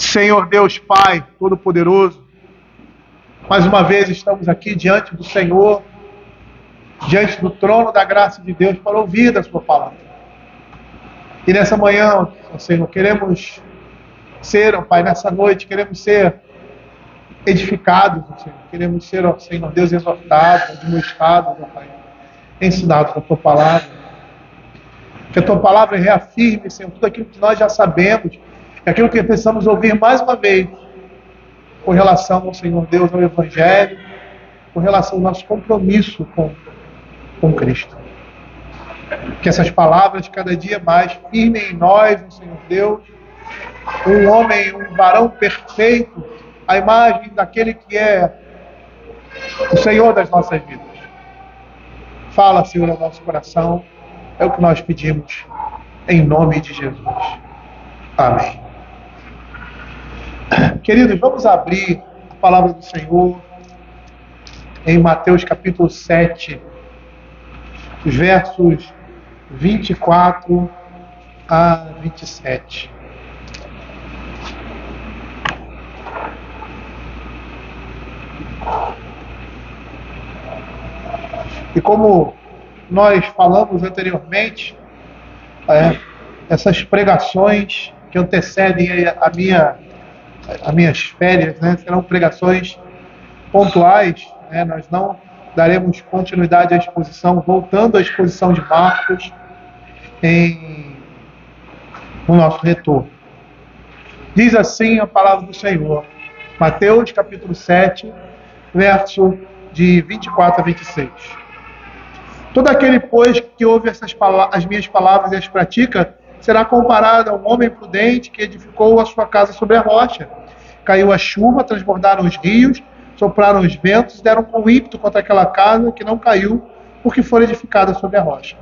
Senhor Deus Pai Todo-Poderoso, mais uma vez estamos aqui diante do Senhor, diante do trono da graça de Deus para ouvir da Sua palavra. E nessa manhã, Senhor, queremos ser, ó Pai, nessa noite, queremos ser edificados, ó Senhor. Queremos ser, ó Senhor Deus, exortados, admoestados, ó Pai, ensinados com a Tua palavra. Que a Tua palavra reafirme, Senhor, tudo aquilo que nós já sabemos, aquilo que precisamos ouvir mais uma vez, com relação ao Senhor Deus, ao Evangelho, com relação ao nosso compromisso com Cristo. Que essas palavras cada dia mais firmem em nós, o Senhor Deus, um homem, um varão perfeito, a imagem daquele que é o Senhor das nossas vidas. Fala, Senhor, ao nosso coração, é o que nós pedimos, em nome de Jesus. Amém. Queridos, vamos abrir a palavra do Senhor em Mateus capítulo 7, os versos 24 a 27. E como nós falamos anteriormente, essas pregações que antecedem as minhas férias, né, serão pregações pontuais, né, nós não daremos continuidade à exposição, voltando à exposição de Marcos no nosso retorno. Diz assim a palavra do Senhor, Mateus capítulo 7, verso de 24 a 26. Todo aquele, pois, que ouve as minhas palavras e as pratica, será comparado a um homem prudente que edificou a sua casa sobre a rocha. Caiu a chuva, transbordaram os rios, sopraram os ventos e deram com ímpeto contra aquela casa que não caiu, porque foi edificada sobre a rocha.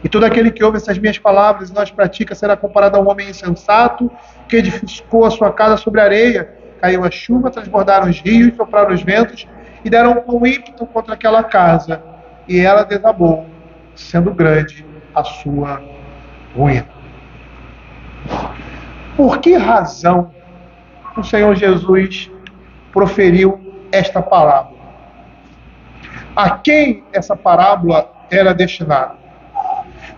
E todo aquele que ouve essas minhas palavras e não as pratica será comparado a um homem insensato que edificou a sua casa sobre a areia. Caiu a chuva, transbordaram os rios, sopraram os ventos e deram com ímpeto contra aquela casa, e ela desabou, sendo grande a sua ruína. Por que razão o Senhor Jesus proferiu esta parábola? A quem essa parábola era destinada?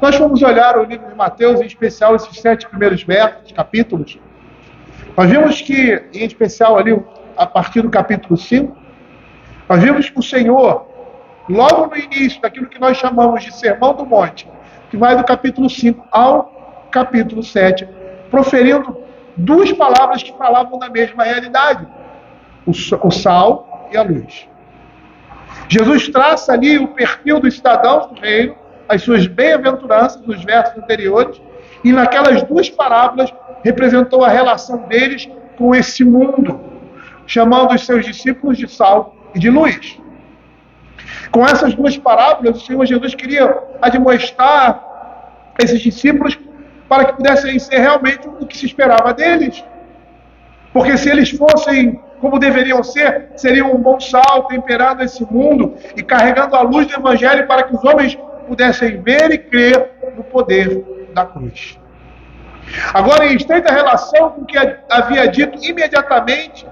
Nós vamos olhar o livro de Mateus, em especial esses 7 primeiros versos, capítulos. Nós vimos que, em especial ali, a partir do capítulo 5, nós vimos que o Senhor, logo no início daquilo que nós chamamos de Sermão do Monte, que vai do capítulo 5 ao capítulo 7, proferindo duas palavras que falavam da mesma realidade: o sal e a luz. Jesus traça ali o perfil dos cidadãos do reino, as suas bem-aventuranças nos versos anteriores, e naquelas duas parábolas representou a relação deles com esse mundo, chamando os seus discípulos de sal e de luz. Com essas duas parábolas, o Senhor Jesus queria admoestar esses discípulos para que pudessem ser realmente o que se esperava deles. Porque se eles fossem como deveriam ser, seriam um bom sal, temperando esse mundo e carregando a luz do Evangelho para que os homens pudessem ver e crer no poder da cruz. Agora, em estreita relação com o que havia dito imediatamente,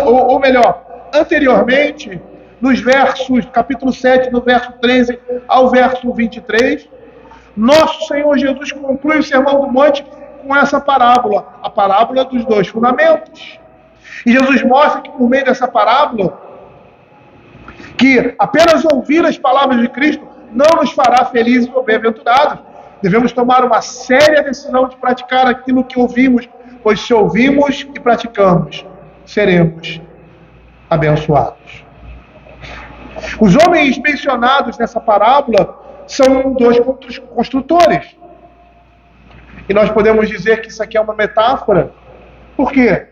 ou melhor, anteriormente, nos versos, capítulo 7, do verso 13 ao verso 23, nosso Senhor Jesus conclui o Sermão do Monte com essa parábola, a parábola dos dois fundamentos. E Jesus mostra que por meio dessa parábola, que apenas ouvir as palavras de Cristo não nos fará felizes ou bem-aventurados. Devemos tomar uma séria decisão de praticar aquilo que ouvimos, pois se ouvimos e praticamos, seremos abençoados. Os homens mencionados nessa parábola são dois construtores. E nós podemos dizer que isso aqui é uma metáfora. Por quê?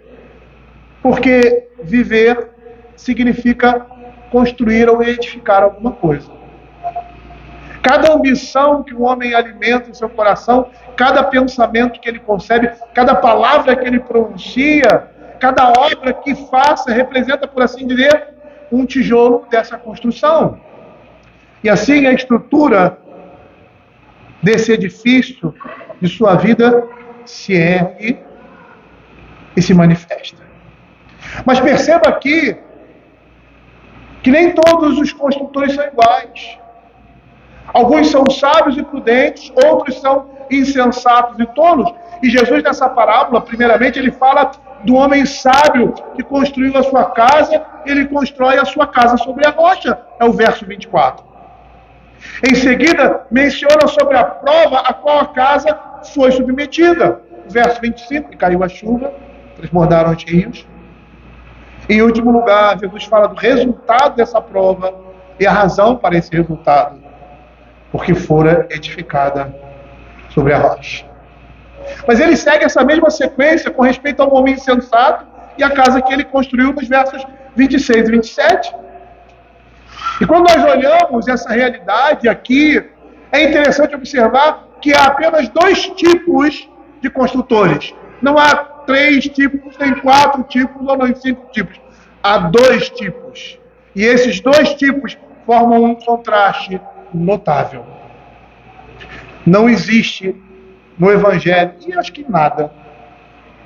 Porque viver significa construir ou edificar alguma coisa. Cada ambição que o homem alimenta em seu coração, cada pensamento que ele concebe, cada palavra que ele pronuncia, cada obra que faça, representa, por assim dizer, um tijolo dessa construção. E assim a estrutura desse edifício de sua vida se ergue e se manifesta. Mas perceba aqui que nem todos os construtores são iguais. Alguns são sábios e prudentes, outros são insensatos e tolos. E Jesus, nessa parábola, primeiramente, ele fala do homem sábio que construiu a sua casa, ele constrói a sua casa sobre a rocha. É o verso 24. Em seguida, menciona sobre a prova a qual a casa foi submetida. Verso 25, que caiu a chuva, transbordaram os rios. Em último lugar, Jesus fala do resultado dessa prova e a razão para esse resultado, porque fora edificada sobre a rocha. Mas ele segue essa mesma sequência com respeito ao homem insensato e a casa que ele construiu nos versos 26 e 27. E quando nós olhamos essa realidade aqui, é interessante observar que há apenas dois tipos de construtores. Não há 3 tipos, nem 4 tipos ou nem 5 tipos. Há 2 tipos. E esses 2 tipos formam um contraste notável. Não existe no Evangelho, e acho que nada,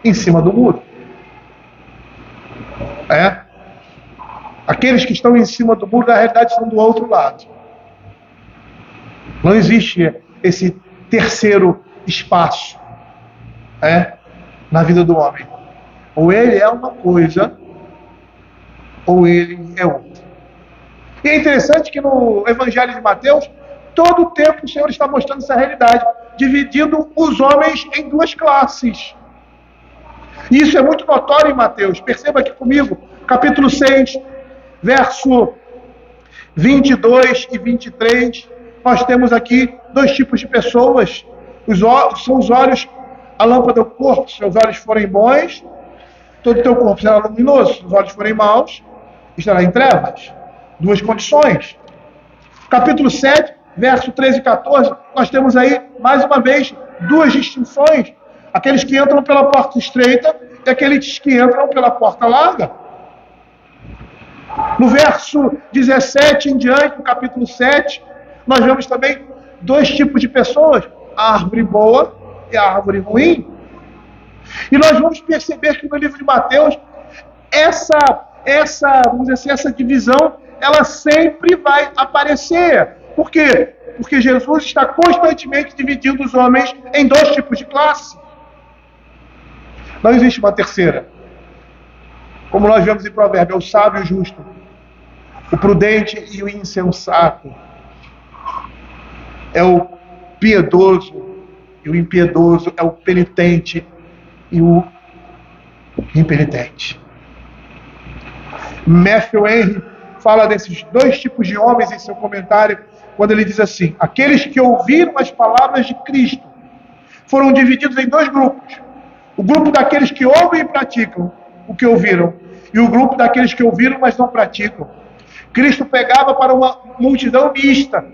em cima do muro. Aqueles que estão em cima do muro, na realidade, estão do outro lado. Não existe esse terceiro espaço na vida do homem. Ou ele é uma coisa, ou ele é outra. E é interessante que no Evangelho de Mateus, todo o tempo o Senhor está mostrando essa realidade, dividindo os homens em 2 classes. E isso é muito notório em Mateus. Perceba aqui comigo, capítulo 6, verso 22 e 23, nós temos aqui 2 tipos de pessoas. São os olhos, a lâmpada do corpo. Se os olhos forem bons, todo o teu corpo será luminoso. Se os olhos forem maus, estará em trevas. 2 condições. Capítulo 7, verso 13 e 14, nós temos aí, mais uma vez, 2 distinções. Aqueles que entram pela porta estreita e aqueles que entram pela porta larga. No verso 17 em diante, no capítulo 7, nós vemos também 2 tipos de pessoas, a árvore boa e a árvore ruim. E nós vamos perceber que no livro de Mateus, vamos dizer assim, essa divisão, ela sempre vai aparecer. Por quê? Porque Jesus está constantemente dividindo os homens em 2 tipos de classe. Não existe uma terceira. Como nós vemos em Provérbios, é o sábio e o justo, o prudente e o insensato, é o piedoso e o impiedoso, é o penitente e o impenitente. Matthew Henry fala desses 2 tipos de homens em seu comentário, quando ele diz assim: aqueles que ouviram as palavras de Cristo foram divididos em 2 grupos. O grupo daqueles que ouvem e praticam o que ouviram, e o grupo daqueles que ouviram, mas não praticam. Cristo pegava para uma multidão mista,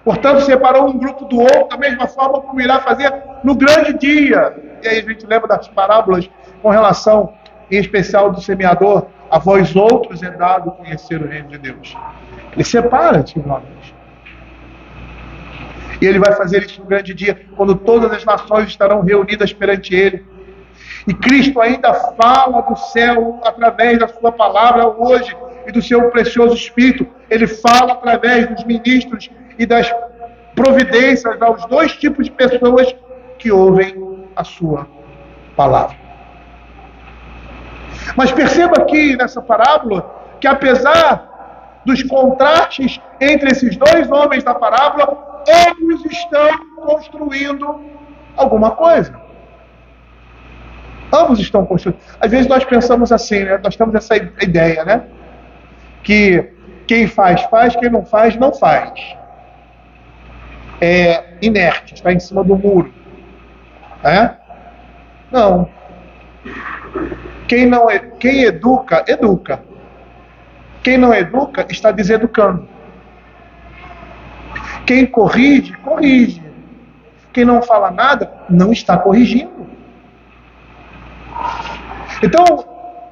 portanto separou um grupo do outro, da mesma forma como irá fazer no grande dia. E aí a gente lembra das parábolas com relação, em especial do semeador: a vós outros é dado conhecer o reino de Deus. Ele separa esses homens. E ele vai fazer isso no grande dia, quando todas as nações estarão reunidas perante ele. E Cristo ainda fala do céu através da sua palavra hoje e do seu precioso Espírito. Ele fala através dos ministros e das providências aos 2 tipos de pessoas que ouvem a sua palavra. Mas perceba aqui nessa parábola que, apesar dos contrastes entre esses 2 homens da parábola, ambos estão construindo alguma coisa. Ambos estão construindo. Às vezes nós pensamos assim, nós temos essa ideia, que quem faz, faz, quem não faz, não faz. É inerte, está em cima do muro. Não. Quem educa, educa. Quem não educa, está deseducando. Quem corrige, corrige. Quem não fala nada, não está corrigindo. Então,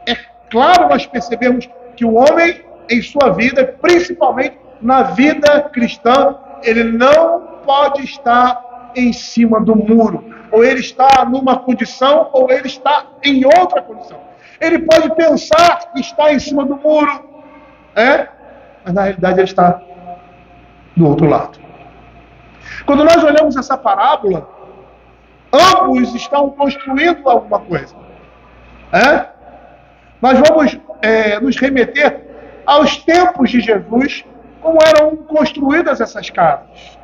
é claro nós percebemos que o homem, em sua vida, principalmente na vida cristã, ele não pode estar em cima do muro. ou ele está numa condição, ou ele está em outra condição. Ele pode pensar que está em cima do muro, mas na realidade ele está do outro lado. Quando nós olhamos essa parábola, ambos estão construindo alguma coisa. Nós vamos nos remeter aos tempos de Jesus, como eram construídas essas casas.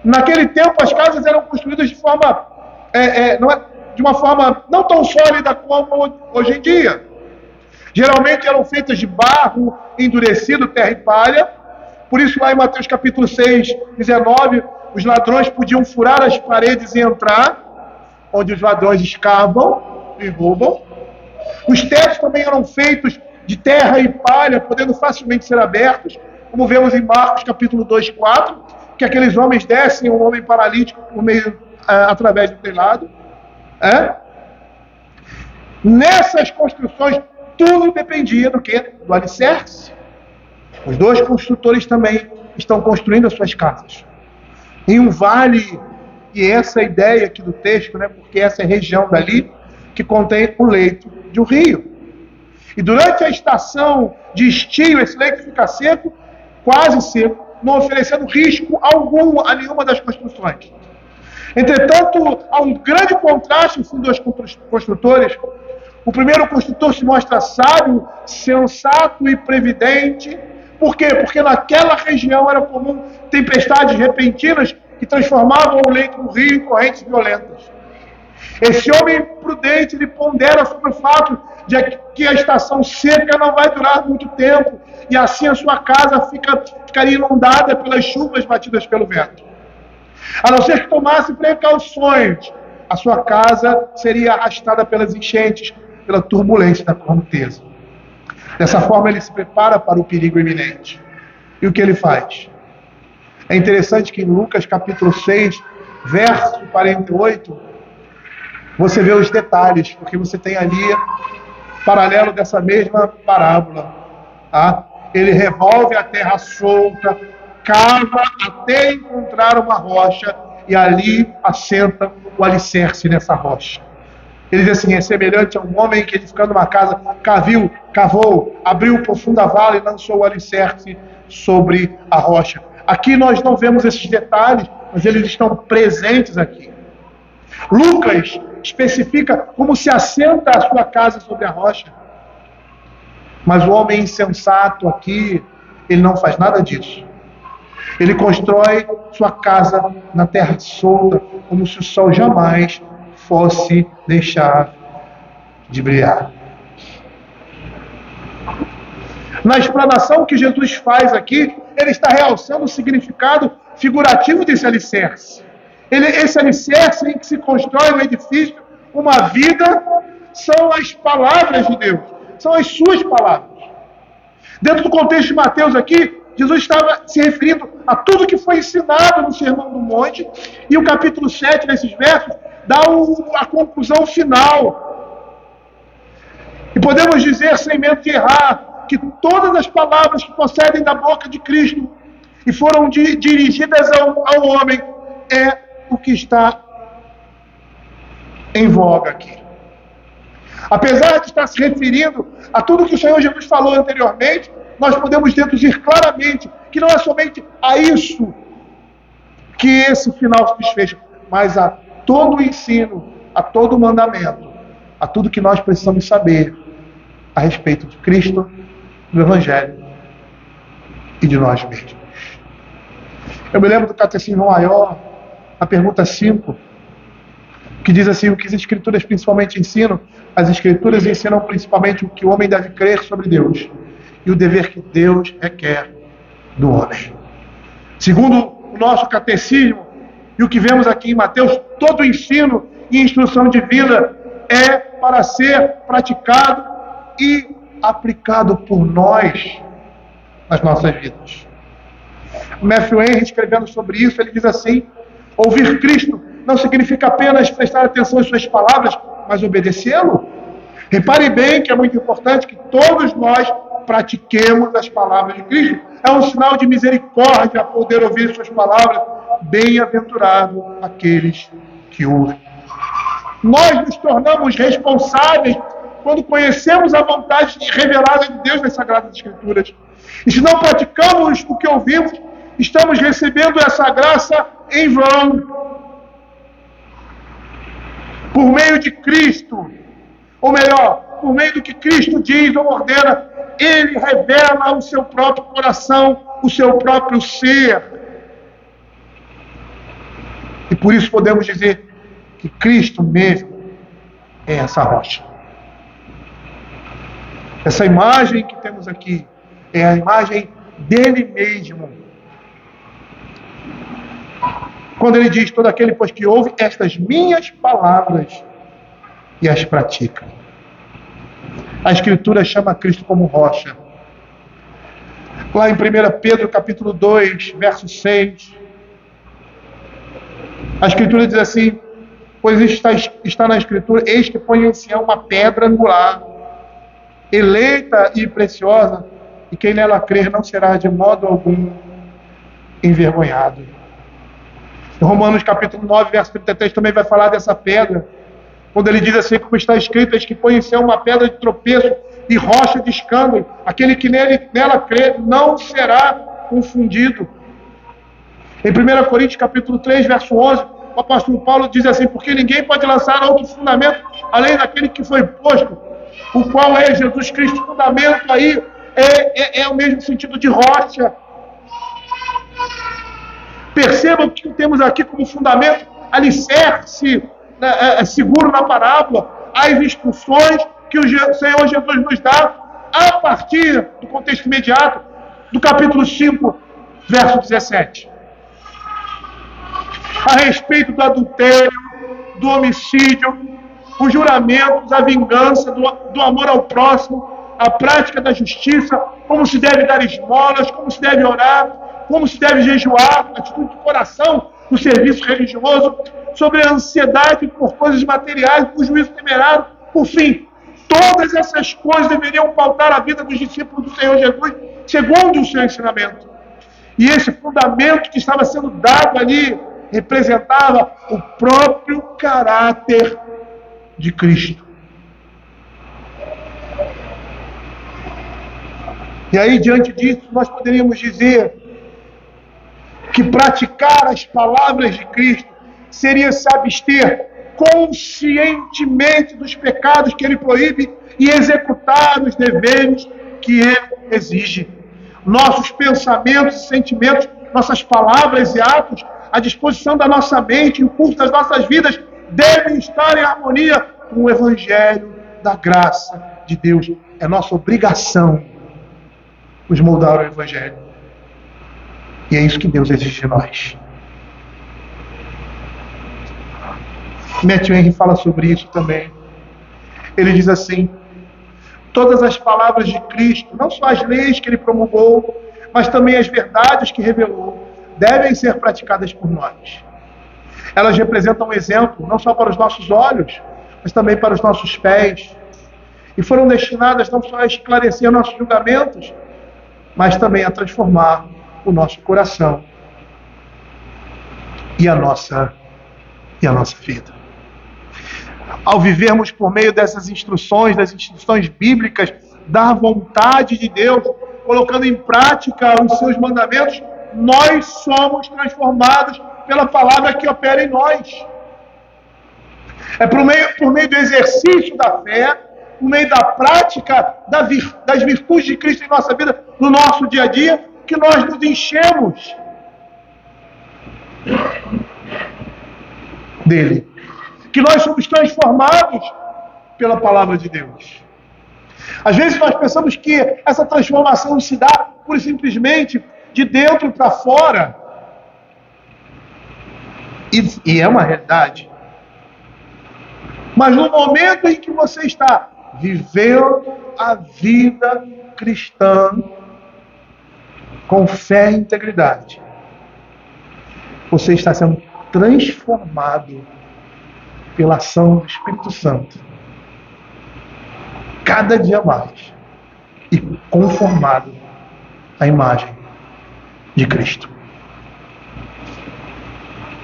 Naquele tempo, as casas eram construídas de uma forma não tão sólida como hoje em dia. Geralmente eram feitas de barro endurecido, terra e palha. Por isso, lá em Mateus capítulo 6, 19, os ladrões podiam furar as paredes e entrar, onde os ladrões escavam e roubam. Os tetos também eram feitos de terra e palha, podendo facilmente ser abertos, como vemos em Marcos capítulo 2, 4, que aqueles homens descem um homem paralítico através do telhado. Nessas construções, tudo dependia do quê? Do alicerce. Os dois construtores também estão construindo as suas casas em um vale, e essa é a ideia aqui do texto, porque essa é a região dali que contém o leito de um rio. E durante a estação de estio, esse leito fica seco, quase seco, não oferecendo risco algum a nenhuma das construções. Entretanto, há um grande contraste entre os dois construtores. O primeiro construtor se mostra sábio, sensato e previdente. Por quê? Porque naquela região era comum tempestades repentinas que transformavam o leito do rio em correntes violentas. Esse homem prudente, ele pondera sobre o fato de que a estação seca não vai durar muito tempo, e assim a sua casa ficaria inundada pelas chuvas batidas pelo vento. A não ser que tomasse precauções, a sua casa seria arrastada pelas enchentes, pela turbulência da correnteza. Dessa forma, ele se prepara para o perigo iminente. E o que ele faz? É interessante que em Lucas capítulo 6, verso 48, você vê os detalhes, porque você tem ali, paralelo dessa mesma parábola, ele revolve a terra solta, cava até encontrar uma rocha, e ali assenta o alicerce nessa rocha. Ele diz assim: é semelhante a um homem que, edificando uma casa, cavou, abriu profunda vala e lançou o alicerce sobre a rocha. Aqui nós não vemos esses detalhes, mas eles estão presentes aqui. Lucas especifica como se assenta a sua casa sobre a rocha. Mas o homem insensato aqui, ele não faz nada disso. Ele constrói sua casa na terra solta, como se o sol jamais fosse deixar de brilhar. Na explanação que Jesus faz aqui, ele está realçando o significado figurativo desse alicerce. Esse alicerce em que se constrói um edifício, uma vida, são as palavras de Deus, são as suas palavras. Dentro do contexto de Mateus aqui, Jesus estava se referindo a tudo que foi ensinado no Sermão do Monte, e o capítulo 7 desses versos dá a conclusão final. E podemos dizer, sem medo de errar, que todas as palavras que procedem da boca de Cristo e foram dirigidas ao homem é o que está em voga aqui. Apesar de estar se referindo a tudo que o Senhor Jesus falou anteriormente, nós podemos deduzir claramente que não é somente a isso que esse final se desfecha, mas a todo o ensino, a todo o mandamento, a tudo que nós precisamos saber a respeito de Cristo, do Evangelho e de nós mesmos. Eu me lembro do Catecismo Maior, a pergunta 5, que diz assim: o que as Escrituras principalmente ensinam? As Escrituras ensinam principalmente o que o homem deve crer sobre Deus e o dever que Deus requer do homem. Segundo o nosso catecismo, e o que vemos aqui em Mateus, todo o ensino e instrução de vida é para ser praticado e aplicado por nós nas nossas vidas. O Matthew Henry, escrevendo sobre isso, ele diz assim: ouvir Cristo não significa apenas prestar atenção em suas palavras, mas obedecê-lo. Repare bem que é muito importante que todos nós pratiquemos as palavras de Cristo. É um sinal de misericórdia poder ouvir suas palavras. Bem-aventurado aqueles que ouvem. Nós nos tornamos responsáveis quando conhecemos a vontade revelada de Deus nas Sagradas Escrituras. E se não praticamos o que ouvimos, estamos recebendo essa graça em vão. Por meio de Cristo, ou melhor, por meio do que Cristo diz ou ordena, Ele revela o seu próprio coração, o seu próprio ser. E por isso podemos dizer que Cristo mesmo é essa rocha. Essa imagem que temos aqui é a imagem dele mesmo. Quando ele diz: todo aquele, pois, que ouve estas minhas palavras e as pratica. A Escritura chama Cristo como rocha. Lá em 1 Pedro capítulo 2, verso 6, a Escritura diz assim: pois está na Escritura, eis que põe em Sião uma pedra angular, eleita e preciosa, e quem nela crer não será de modo algum envergonhado. Em Romanos capítulo 9, verso 33, também vai falar dessa pedra, quando ele diz assim, como está escrito: eis que põe em Sião uma pedra de tropeço e rocha de escândalo, aquele que nela crer não será confundido. Em 1 Coríntios capítulo 3, verso 11, o apóstolo Paulo diz assim: porque ninguém pode lançar outro fundamento além daquele que foi posto, o qual é Jesus Cristo. O fundamento aí é o mesmo sentido de rocha. Percebam que temos aqui como fundamento alicerce seguro na parábola, as instruções que o Senhor Jesus nos dá a partir do contexto imediato do capítulo 5, verso 17. A respeito do adultério, do homicídio, os juramentos, a vingança, do amor ao próximo, a prática da justiça, como se deve dar esmolas, como se deve orar, como se deve jejuar, atitude de coração no serviço religioso, sobre a ansiedade por coisas materiais, por juízo temerário, por fim. Todas essas coisas deveriam pautar a vida dos discípulos do Senhor Jesus, segundo o seu ensinamento. E esse fundamento que estava sendo dado ali representava o próprio caráter de Cristo. E aí, diante disso, nós poderíamos dizer que praticar as palavras de Cristo seria se abster conscientemente dos pecados que Ele proíbe e executar os deveres que Ele exige. Nossos pensamentos e sentimentos, nossas palavras e atos, à disposição da nossa mente, o curso das nossas vidas, devem estar em harmonia com o Evangelho da graça de Deus. É nossa obrigação nos moldar o Evangelho. E é isso que Deus exige de nós. Matthew Henry fala sobre isso também. Ele diz assim: todas as palavras de Cristo, não só as leis que Ele promulgou, mas também as verdades que revelou, devem ser praticadas por nós. Elas representam um exemplo, não só para os nossos olhos, mas também para os nossos pés. E foram destinadas não só a esclarecer nossos julgamentos, mas também a transformar o nosso coração e a nossa vida. Ao vivermos por meio dessas instruções, das instruções bíblicas, da vontade de Deus, colocando em prática os seus mandamentos, nós somos transformados pela palavra que opera em nós. É por meio do exercício da fé, por meio da prática das virtudes de Cristo em nossa vida, no nosso dia a dia, que nós nos enchemos dele. Que nós somos transformados pela palavra de Deus. Às vezes nós pensamos que essa transformação se dá pura e simplesmente de dentro para fora. E é uma realidade. Mas no momento em que você está vivendo a vida cristã com fé e integridade, você está sendo transformado pela ação do Espírito Santo, cada dia mais, e conformado à imagem de Cristo.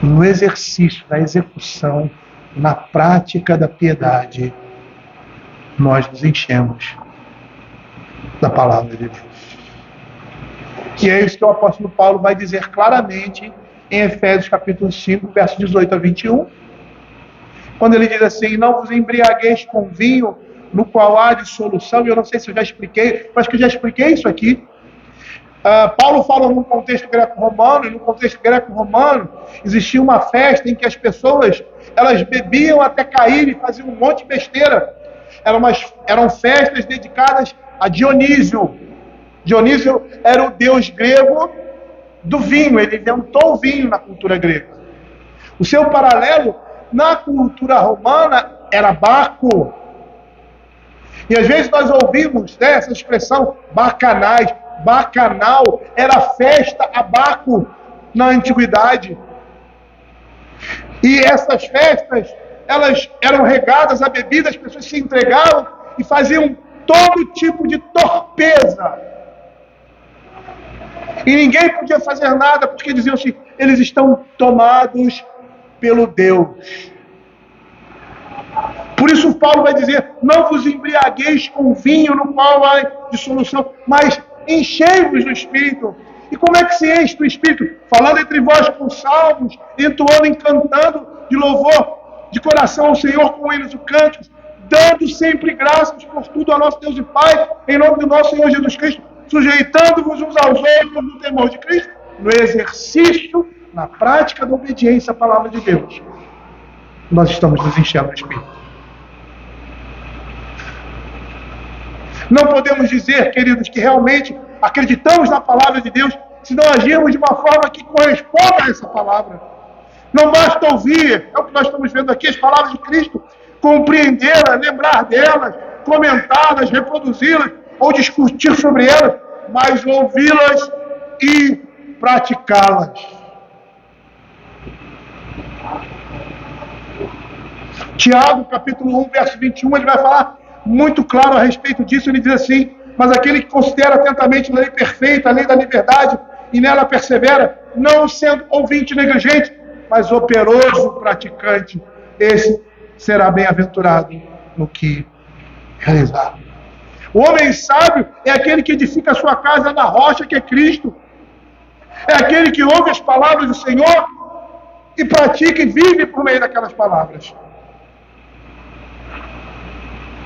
No exercício, na execução na prática da piedade, nós nos enchemos da palavra de Deus. E é isso que o apóstolo Paulo vai dizer claramente em Efésios capítulo 5, versos 18 a 21, quando ele diz assim: não vos embriagueis com vinho, no qual há dissolução. E eu não sei se eu já expliquei, mas que eu já expliquei isso aqui. Paulo fala num contexto greco-romano, e no contexto greco-romano existia uma festa em que as pessoas, elas bebiam até cair e faziam um monte de besteira. Eram festas dedicadas a Dionísio. Dionísio era o deus grego do vinho, ele inventou o vinho na cultura grega. O seu paralelo na cultura romana era Baco. E às vezes nós ouvimos, né, essa expressão bacanais, bacanal, era festa a Baco na antiguidade. E essas festas, elas eram regadas a bebida, as pessoas se entregavam e faziam todo tipo de torpeza. E ninguém podia fazer nada, porque diziam assim: eles estão tomados pelo Deus. Por isso Paulo vai dizer: não vos embriagueis com vinho no qual há dissolução, mas enchei-vos do Espírito. E como é que se enche do Espírito? Falando entre vós com salmos, entoando e cantando de louvor de coração ao Senhor com hinos e cânticos, dando sempre graças por tudo ao nosso Deus e Pai, em nome do nosso Senhor Jesus Cristo, sujeitando-vos uns aos outros no temor de Cristo, no exercício, na prática da obediência à palavra de Deus. Nós estamos nos enchendo do Espírito. Não podemos dizer, queridos, que realmente acreditamos na palavra de Deus se não agirmos de uma forma que corresponda a essa palavra. Não basta ouvir, é o que nós estamos vendo aqui, as palavras de Cristo, compreendê-las, lembrar delas, comentá-las, reproduzi-las ou discutir sobre elas, mas ouvi-las e praticá-las. Tiago, capítulo 1, verso 21, ele vai falar muito claro a respeito disso. Ele diz assim: mas aquele que considera atentamente a lei perfeita, a lei da liberdade, e nela persevera, não sendo ouvinte negligente, mas operoso praticante, esse será bem-aventurado no que realizar. O homem sábio é aquele que edifica a sua casa na rocha que é Cristo. É aquele que ouve as palavras do Senhor e pratica e vive por meio daquelas palavras.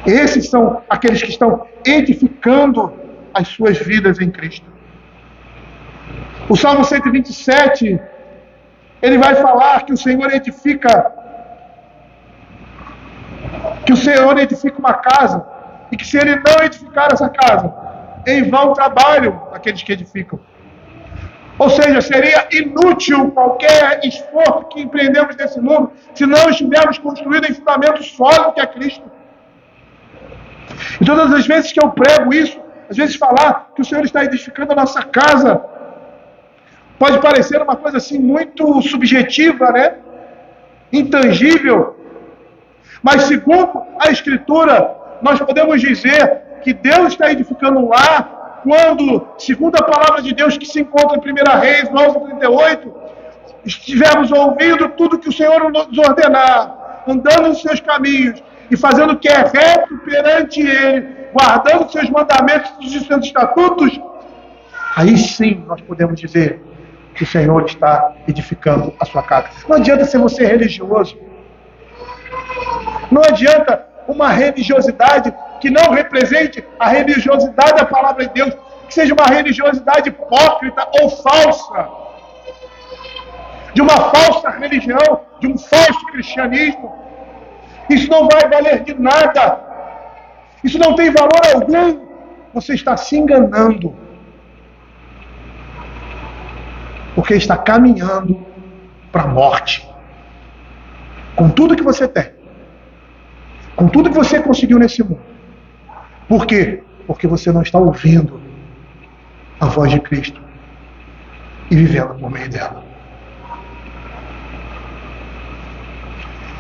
Esses são aqueles que estão edificando as suas vidas em Cristo. O Salmo 127, ele vai falar que o Senhor edifica uma casa, e que se ele não edificar essa casa, em vão trabalham aqueles que edificam. Ou seja, seria inútil qualquer esforço que empreendemos nesse mundo se não estivermos construídos em fundamento sólido que é Cristo. E todas as vezes que eu prego isso, às vezes falar que o Senhor está edificando a nossa casa, pode parecer uma coisa assim muito subjetiva, né? Intangível. Mas segundo a Escritura, nós podemos dizer que Deus está edificando um lar quando, segundo a palavra de Deus que se encontra em 1 Reis 9:38, estivermos ouvindo tudo que o Senhor nos ordenar, andando nos seus caminhos e fazendo o que é reto perante Ele, guardando os seus mandamentos e os seus estatutos, aí sim nós podemos dizer que o Senhor está edificando a sua casa. Não adianta ser você religioso. Não adianta uma religiosidade que não represente a religiosidade da palavra de Deus, que seja uma religiosidade hipócrita ou falsa, de uma falsa religião, de um falso cristianismo. Isso não vai valer de nada. Isso não tem valor algum. Você está se enganando, porque está caminhando para a morte. Com tudo que você tem, com tudo que você conseguiu nesse mundo. Por quê? Porque você não está ouvindo a voz de Cristo e vivendo por meio dela.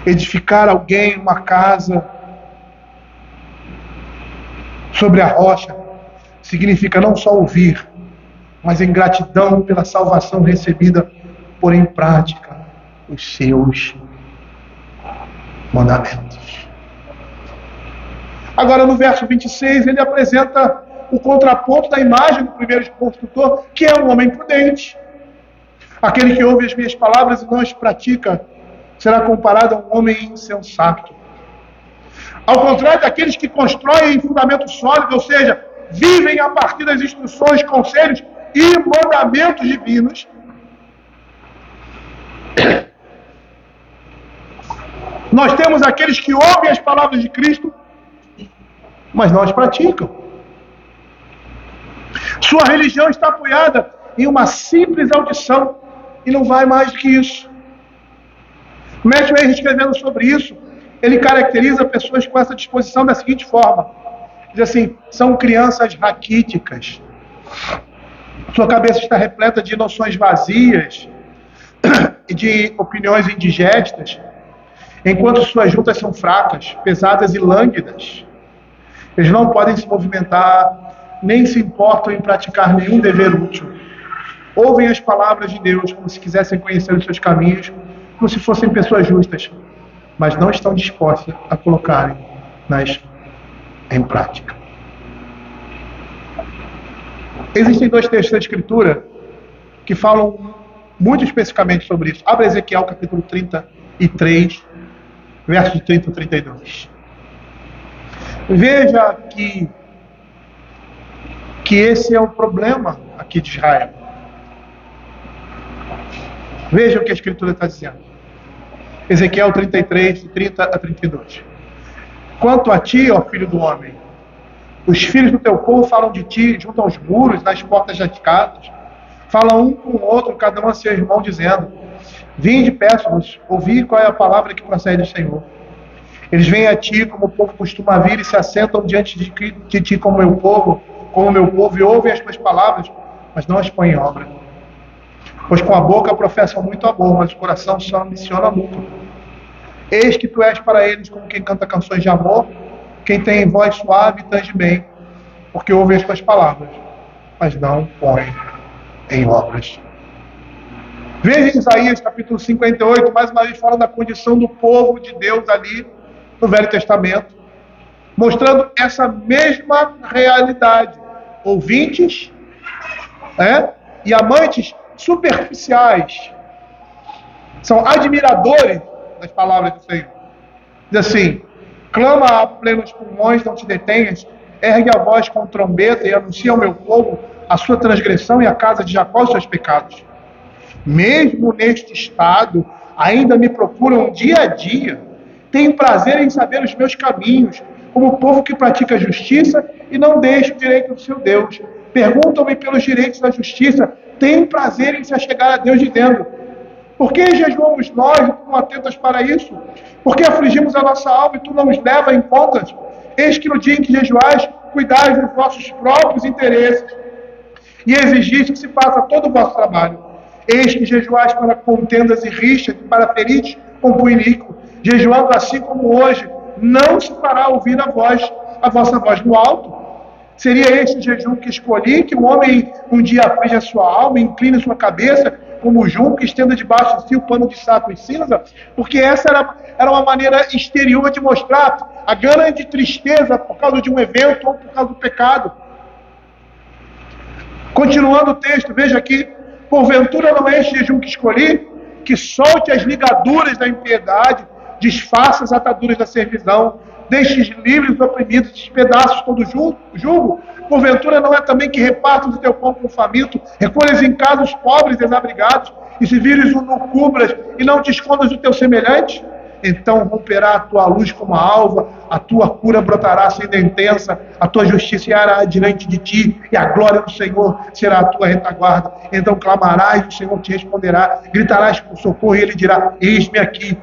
Edificar alguém uma casa sobre a rocha significa não só ouvir, mas em gratidão pela salvação recebida, pôr em prática os seus mandamentos. Agora, no verso 26, ele apresenta o contraponto da imagem do primeiro construtor, que é um homem prudente. Aquele que ouve as minhas palavras e não as pratica será comparado a um homem insensato. Ao contrário daqueles que constroem fundamento sólido, ou seja, vivem a partir das instruções, conselhos e mandamentos divinos, nós temos aqueles que ouvem as palavras de Cristo, mas não as praticam. Sua religião está apoiada em uma simples audição e não vai mais do que isso. Matthew Henry, escrevendo sobre isso, ele caracteriza pessoas com essa disposição da seguinte forma: diz assim, são crianças raquíticas. Sua cabeça está repleta de noções vazias e de opiniões indigestas, enquanto suas juntas são fracas, pesadas e lânguidas. Eles não podem se movimentar, nem se importam em praticar nenhum dever útil. Ouvem as palavras de Deus como se quisessem conhecer os seus caminhos, como se fossem pessoas justas, mas não estão dispostas a colocarem-nas em prática. Existem dois textos da Escritura que falam muito especificamente sobre isso. Abra Ezequiel capítulo 33, versos 30 a 32. Veja que esse é o problema aqui de Israel. Veja o que a Escritura está dizendo. Ezequiel 33, 30 a 32. Quanto a ti, ó filho do homem, os filhos do teu povo falam de ti junto aos muros, nas portas das casas. Falam um com o outro, cada um a seu irmão, dizendo: vinde, peço-vos, ouvi qual é a palavra que procede do Senhor. Eles vêm a ti como o povo costuma vir e se assentam diante de ti como meu povo, e ouvem as tuas palavras, mas não as põem em obra. Pois com a boca professam muito amor, mas o coração só ambiciona lucro. Eis que tu és para eles como quem canta canções de amor, quem tem voz suave e tange bem, porque ouvem as tuas palavras, mas não põem em obras. Veja em Isaías capítulo 58, mais uma vez fala da condição do povo de Deus ali no Velho Testamento, mostrando essa mesma realidade. Ouvintes e amantes superficiais, são admiradores das palavras do Senhor. Diz assim: clama a plenos pulmões, não te detenhas, ergue a voz com trombeta e anuncia ao meu povo a sua transgressão e a casa de Jacó os seus pecados. Mesmo neste estado, ainda me procuram dia a dia, tenho prazer em saber os meus caminhos, como o povo que pratica a justiça e não deixa o direito do seu Deus. Perguntam-me pelos direitos da justiça, tenho prazer em se achegar a Deus, dizendo: por que jejuamos nós e tu não atentas para isso? Por que afligimos a nossa alma e tu não nos leva em contas? Eis que no dia em que jejuais, cuidais dos vossos próprios interesses e exigis que se faça todo o vosso trabalho. Eis que jejuais para contendas e rixas, e para feridos com punho iníquo. Jejuando assim como hoje, não se fará ouvir a vossa voz no alto. Seria este o jejum que escolhi, que o homem um dia aflige a sua alma, incline sua cabeça, como o junco, estenda debaixo de si o pano de saco e cinza? Porque essa era uma maneira exterior de mostrar a grande tristeza por causa de um evento ou por causa do pecado. Continuando o texto, veja aqui: porventura não é este jejum que escolhi, que solte as ligaduras da impiedade, desfaça as ataduras da servidão, deixes livres os oprimidos, despedaços todo jugo? Porventura não é também que repartas o teu pão com o faminto, recolhas em casa os pobres desabrigados, e se vires o nu cubras, e não te escondas do teu semelhante? Então romperá a tua luz como a alva, a tua cura brotará sendo intensa, a tua justiça irá diante de ti, e a glória do Senhor será a tua retaguarda. Então clamarás, e o Senhor te responderá, gritarás por socorro, e ele dirá: eis-me aqui.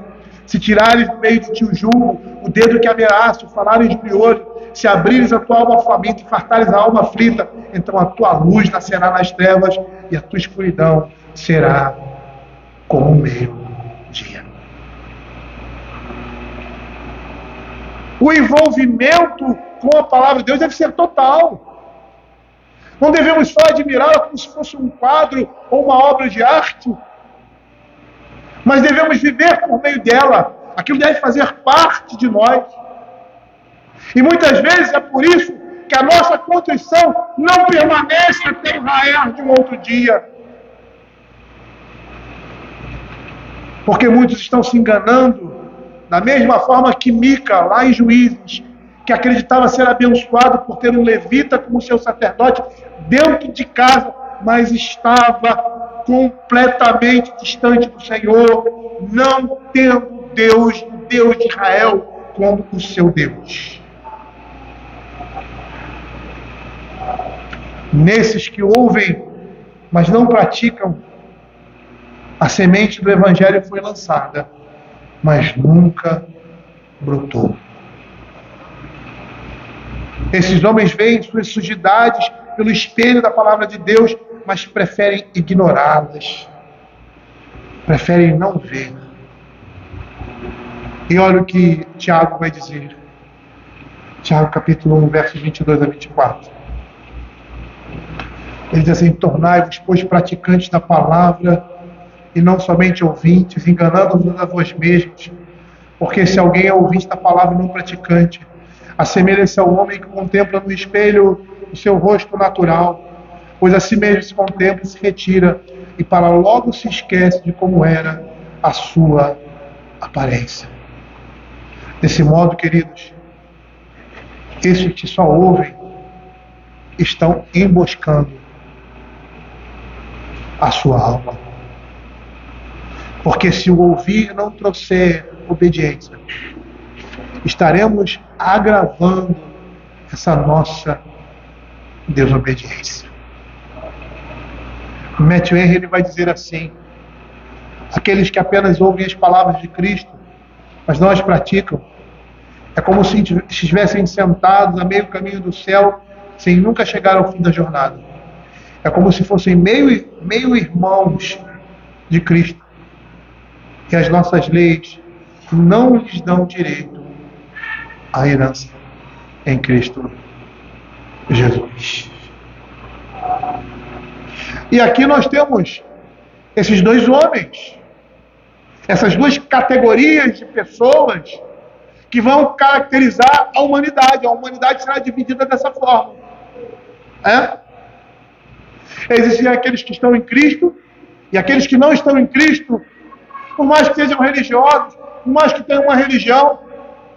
Se tirares do meio de ti o jugo, o dedo que ameaça, falares de piolho, se abrires a tua alma faminta e fartares a alma aflita, então a tua luz nascerá nas trevas e a tua escuridão será como o meio-dia. O envolvimento com a palavra de Deus deve ser total. Não devemos só admirá-la como se fosse um quadro ou uma obra de arte, mas devemos viver por meio dela, aquilo deve fazer parte de nós. E muitas vezes é por isso que a nossa contrição não permanece até o raiar de um outro dia. Porque muitos estão se enganando, da mesma forma que Mica, lá em Juízes, que acreditava ser abençoado por ter um levita como seu sacerdote dentro de casa, mas estava completamente distante do Senhor, não tendo Deus, o Deus de Israel, como o seu Deus. Nesses que ouvem, mas não praticam, a semente do Evangelho foi lançada, mas nunca brotou. Esses homens veem suas sujidades pelo espelho da palavra de Deus, mas preferem ignorá-las. Preferem não ver. E olha o que Tiago vai dizer. Tiago capítulo 1, versos 22 a 24. Ele diz assim: tornai-vos, pois, praticantes da palavra, e não somente ouvintes, enganando-vos a vós mesmos. Porque se alguém é ouvinte da palavra e não praticante, assemelha-se ao homem que contempla no espelho o seu rosto natural, pois a si mesmo se contempla e se retira, e para logo se esquece de como era a sua aparência. Desse modo, queridos, esses que só ouvem estão emboscando a sua alma. Porque se o ouvir não trouxer obediência, estaremos agravando essa nossa desobediência. Matthew Henry ele vai dizer assim: aqueles que apenas ouvem as palavras de Cristo, mas não as praticam, é como se estivessem sentados a meio caminho do céu, sem nunca chegar ao fim da jornada. É como se fossem meio irmãos de Cristo, que as nossas leis não lhes dão direito à herança em Cristo Jesus. E aqui nós temos esses dois homens, essas duas categorias de pessoas que vão caracterizar a humanidade. A humanidade será dividida dessa forma. Existem aqueles que estão em Cristo e aqueles que não estão em Cristo, por mais que sejam religiosos, por mais que tenham uma religião,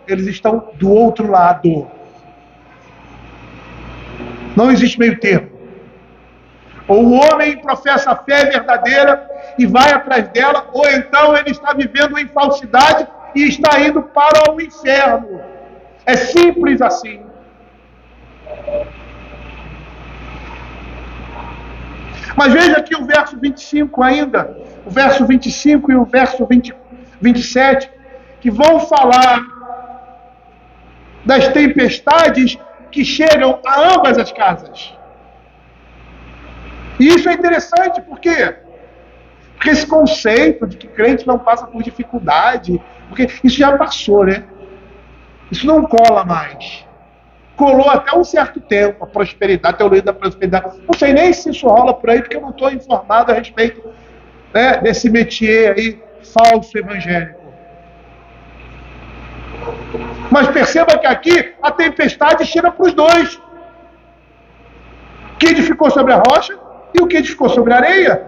eles estão do outro lado. Não existe meio termo. Ou o homem professa a fé verdadeira e vai atrás dela, ou então ele está vivendo em falsidade e está indo para o inferno. É simples assim. Mas veja aqui o verso 25 ainda, o verso 25 e o verso 27, que vão falar das tempestades que chegam a ambas as casas. E isso é interessante, por quê? Porque esse conceito de que crente não passa por dificuldade, porque isso já passou, né? Isso não cola mais. Colou até um certo tempo, a prosperidade, a teoria da prosperidade. Não sei nem se isso rola por aí, porque eu não estou informado a respeito, né, desse métier aí, falso evangélico. Mas perceba que aqui a tempestade chega para os dois. O que edificou sobre a rocha e o que edificou sobre a areia.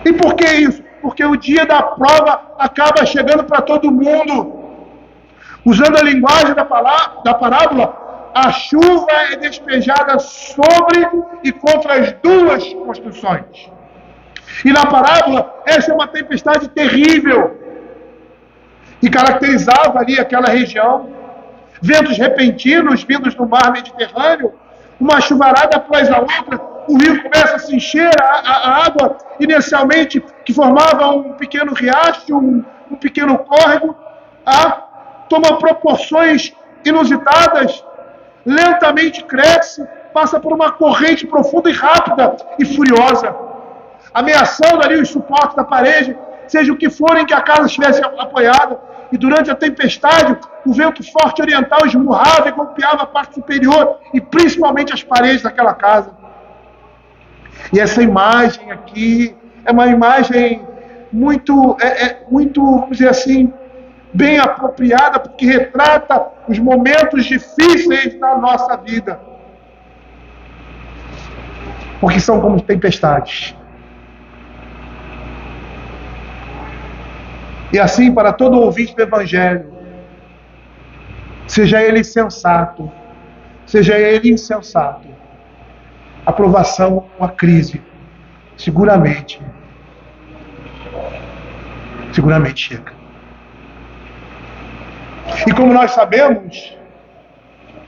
E por que isso? Porque o dia da prova acaba chegando para todo mundo. Usando a linguagem da parábola, a chuva é despejada sobre e contra as duas construções. E na parábola, essa é uma tempestade terrível. E caracterizava ali aquela região. Ventos repentinos vindos do mar Mediterrâneo, uma chuvarada após a outra, o rio começa a se encher, a água inicialmente que formava um pequeno riacho, um pequeno córrego, toma proporções inusitadas, lentamente cresce, passa por uma corrente profunda e rápida e furiosa, ameaçando ali os suportes da parede, seja o que for em que a casa estivesse apoiada. E durante a tempestade, o vento forte oriental esmurrava e golpeava a parte superior e principalmente as paredes daquela casa. E essa imagem aqui é uma imagem muito, vamos dizer assim, bem apropriada, porque retrata os momentos difíceis da nossa vida. Porque são como tempestades. E assim, para todo ouvinte do Evangelho, seja ele sensato, seja ele insensato, a provação ou a crise, seguramente chega. E como nós sabemos,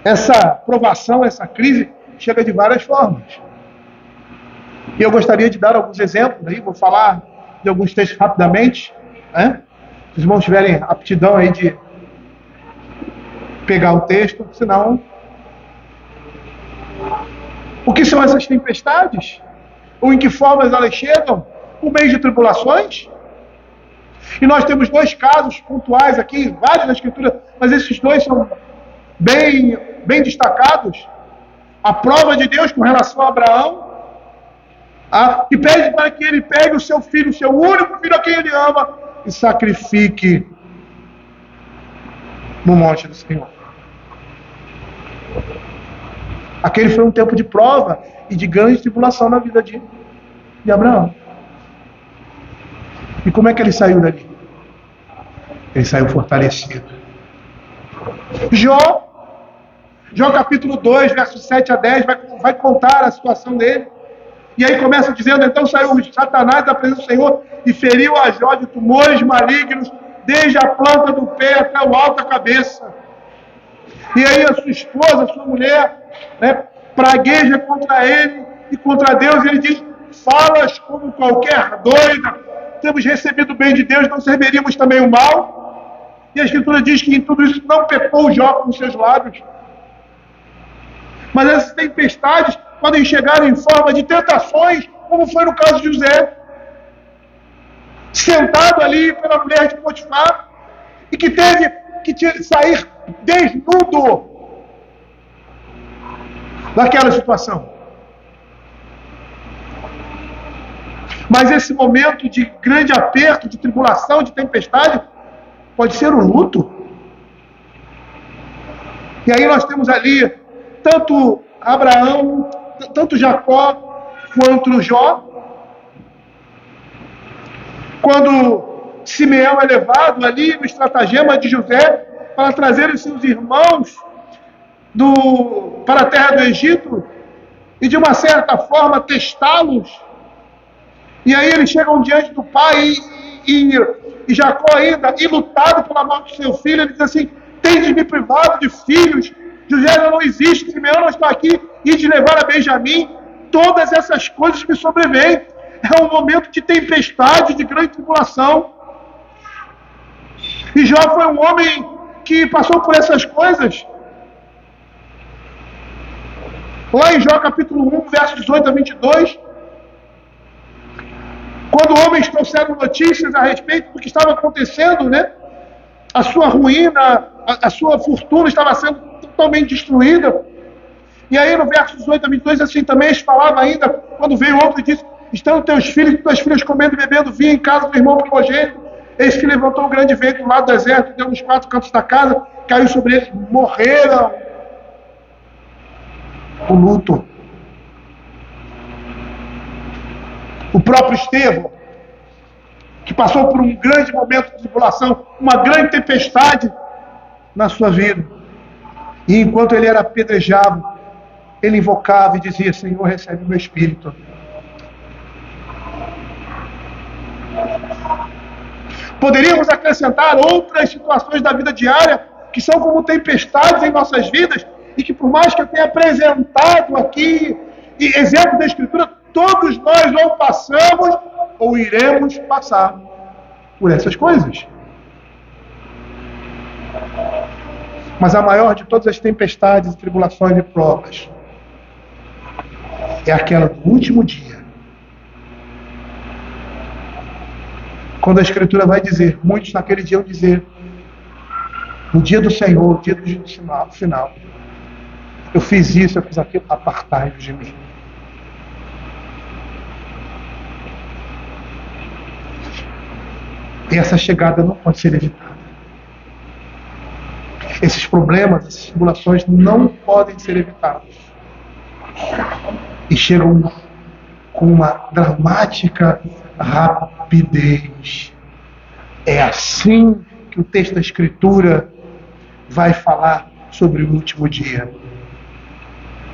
essa provação, essa crise, chega de várias formas. E eu gostaria de dar alguns exemplos aí, vou falar de alguns textos rapidamente, né? Se os irmãos tiverem aptidão aí de pegar o texto, senão... O que são essas tempestades? Ou em que formas elas chegam? Por meio de tribulações? E nós temos dois casos pontuais aqui, vários na Escritura, mas esses dois são bem destacados. A prova de Deus com relação a Abraão, que pede para que ele pegue o seu filho, o seu único filho a quem ele ama, e sacrifique no monte do Senhor. Aquele foi um tempo de prova e de grande tribulação na vida de Abraão. E como é que ele saiu dali? Ele saiu fortalecido. Jó capítulo 2, versos 7 a 10, vai contar a situação dele. E aí começa dizendo: então saiu Satanás da presença do Senhor e feriu a Jó de tumores malignos, desde a planta do pé até o alto da cabeça. E aí a sua esposa, a sua mulher, né, pragueja contra ele e contra Deus, e ele diz: falas como qualquer doida, temos recebido o bem de Deus, não serviríamos também o mal? E a Escritura diz que em tudo isso não pecou Jó com os seus lábios. Mas essas tempestades podem chegar em forma de tentações, como foi no caso de José, sentado ali pela mulher de Potifar, e que teve que sair desnudo daquela situação. Mas esse momento de grande aperto, de tribulação, de tempestade, pode ser o luto. E aí nós temos ali tanto Abraão, tanto Jacó, quanto Jó. Quando Simeão é levado ali no estratagema de José para trazer os seus irmãos para a terra do Egito e de uma certa forma testá-los. E aí eles chegam diante do pai e Jacó ainda, ilutado pela morte do seu filho, ele diz assim: tendes me privado de filhos, José já não existe, Simeão não está aqui, e de levar a Benjamim, todas essas coisas me sobrevêm. É um momento de tempestade, de grande tribulação. E Jó foi um homem que passou por essas coisas. Lá em Jó capítulo 1, versos 18 a 22, quando homens trouxeram notícias a respeito do que estava acontecendo, né? A sua ruína, a sua fortuna estava sendo totalmente destruída. E aí no verso 18 a 22, assim também eles falavam ainda, quando veio outro e disse: estão teus filhos e tuas filhas comendo e bebendo vinho em casa do irmão primogênito. Eis que levantou um grande vento do lado do deserto, deu nos quatro cantos da casa, caiu sobre eles, morreram. O luto. O próprio Estevão, que passou por um grande momento de tribulação, uma grande tempestade na sua vida. E enquanto ele era apedrejado, ele invocava e dizia: Senhor, recebe o meu espírito. Poderíamos acrescentar outras situações da vida diária que são como tempestades em nossas vidas e que, por mais que eu tenha apresentado aqui exemplo da Escritura, todos nós ou passamos ou iremos passar por essas coisas. Mas a maior de todas as tempestades, tribulações e provas é aquela do último dia. Quando a Escritura vai dizer, muitos naquele dia vão dizer: no dia do Senhor, no dia do juízo final, eu fiz isso, eu fiz aquilo, apartai-vos de mim. E essa chegada não pode ser evitada. Esses problemas, essas tribulações não podem ser evitados. E chegam com uma dramática rapidez. É assim que o texto da Escritura vai falar sobre o último dia.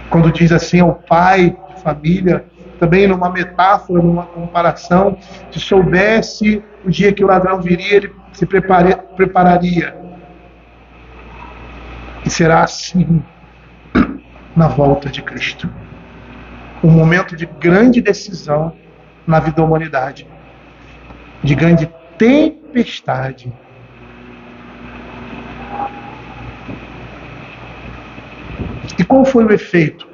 Quando diz assim ao pai de família, também numa metáfora, numa comparação, se soubesse o dia que o ladrão viria, ele se prepararia. E será assim na volta de Cristo. Um momento de grande decisão na vida da humanidade, de grande tempestade. E qual foi o efeito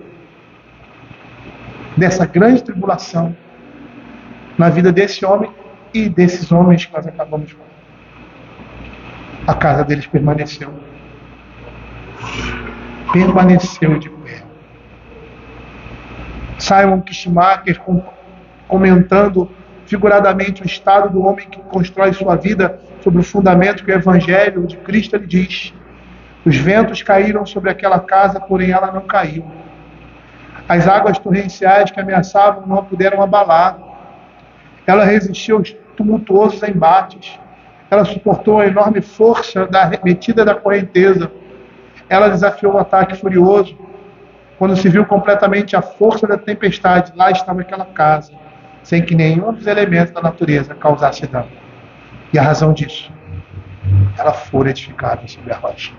dessa grande tribulação na vida desse homem e desses homens que nós acabamos de falar? A casa deles permaneceu de pé. Simon Kistemaker, comentando figuradamente o estado do homem que constrói sua vida sobre o fundamento que é o Evangelho de Cristo, ele diz: os ventos caíram sobre aquela casa, porém ela não caiu. As águas torrenciais que ameaçavam não a puderam abalar. Ela resistiu aos tumultuosos embates. Ela suportou a enorme força da arremetida da correnteza. Ela desafiou o ataque furioso. Quando se viu completamente a força da tempestade, lá estava aquela casa, sem que nenhum dos elementos da natureza causasse dano. E a razão disso, ela foi edificada sobre a rocha.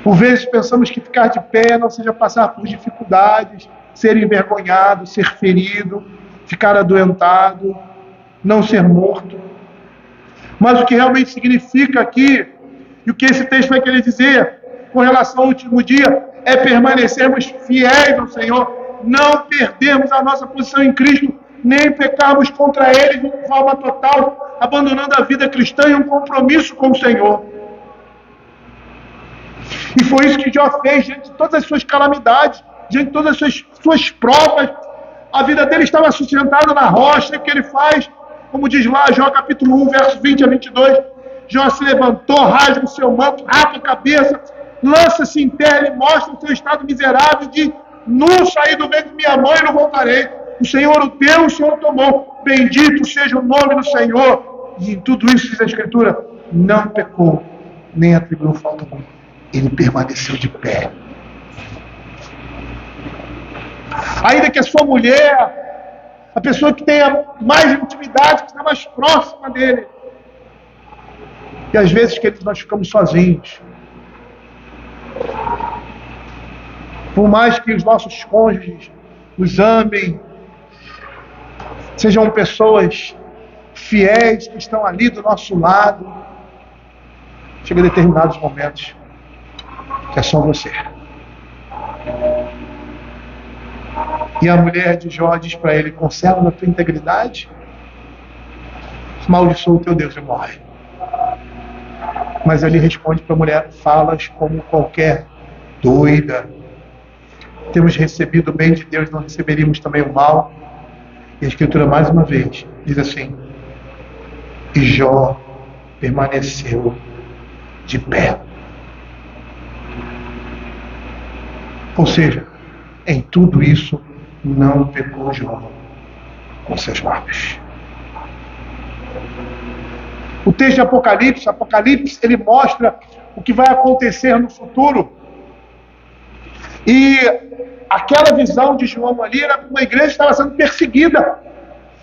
Por vezes pensamos que ficar de pé não seja passar por dificuldades, ser envergonhado, ser ferido, ficar adoentado, não ser morto. Mas o que realmente significa aqui, e o que esse texto vai querer dizer com relação ao último dia, é permanecermos fiéis ao Senhor, não perdermos a nossa posição em Cristo, nem pecarmos contra Ele de forma total, abandonando a vida cristã e um compromisso com o Senhor. E foi isso que Jó fez diante de todas as suas calamidades, diante de todas as suas provas. A vida dele estava sustentada na rocha. E o que ele faz? Como diz lá Jó capítulo 1, versos 20 a 22, Jó se levantou, rasga o seu manto, rapa a cabeça, lança-se em terra e mostra o seu estado miserável de nu saí do ventre de minha mãe e não voltarei. O Senhor o deu, o Senhor o tomou. Bendito seja o nome do Senhor. E em tudo isso, diz a Escritura, não pecou, nem atribuiu falta alguma. Ele permaneceu de pé. Ainda que a sua mulher, a pessoa que tenha mais intimidade, que está mais próxima dele, e às vezes, queridos, nós ficamos sozinhos. Por mais que os nossos cônjuges nos amem, sejam pessoas fiéis que estão ali do nosso lado, chega a determinados momentos que é só você. E a mulher de Jó diz para ele: conserva a tua integridade, amaldiçoa o teu Deus e morre. Mas ele responde para a mulher: falas como qualquer doida. Temos recebido o bem de Deus, não receberíamos também o mal. E a Escritura, mais uma vez, diz assim: e Jó permaneceu de pé. Ou seja, em tudo isso, não pecou Jó com seus lábios. O texto de Apocalipse, ele mostra o que vai acontecer no futuro. E aquela visão de João ali era uma igreja que estava sendo perseguida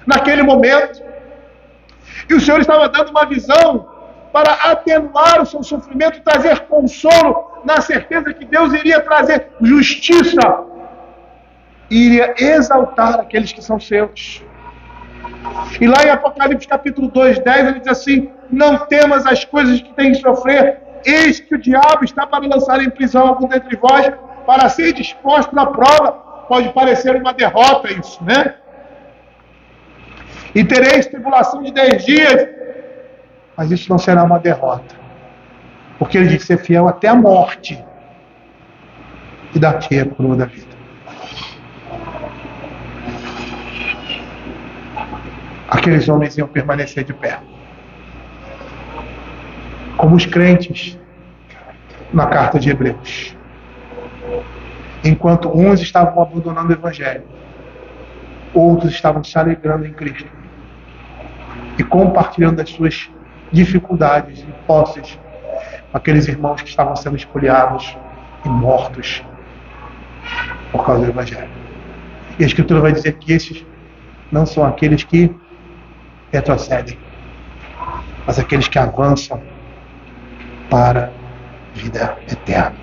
naquele momento. E o Senhor estava dando uma visão para atenuar o seu sofrimento, trazer consolo, na certeza que Deus iria trazer justiça e iria exaltar aqueles que são seus. E lá em Apocalipse capítulo 2:10 ele diz assim: não temas as coisas que têm que sofrer, eis que o diabo está para lançar em prisão algum dentre vós, para ser disposto na prova. Pode parecer uma derrota isso, né? E tereis tribulação de 10 dias, mas isso não será uma derrota, porque ele diz: ser fiel até a morte, e daqui é a coroa da vida. aqueles homens iam permanecer de pé. Como os crentes na carta de Hebreus. Enquanto uns estavam abandonando o Evangelho, outros estavam se alegrando em Cristo e compartilhando das suas dificuldades e posses com aqueles irmãos que estavam sendo espoliados e mortos por causa do Evangelho. E a Escritura vai dizer que esses não são aqueles que retrocedem, mas aqueles que avançam para a vida eterna.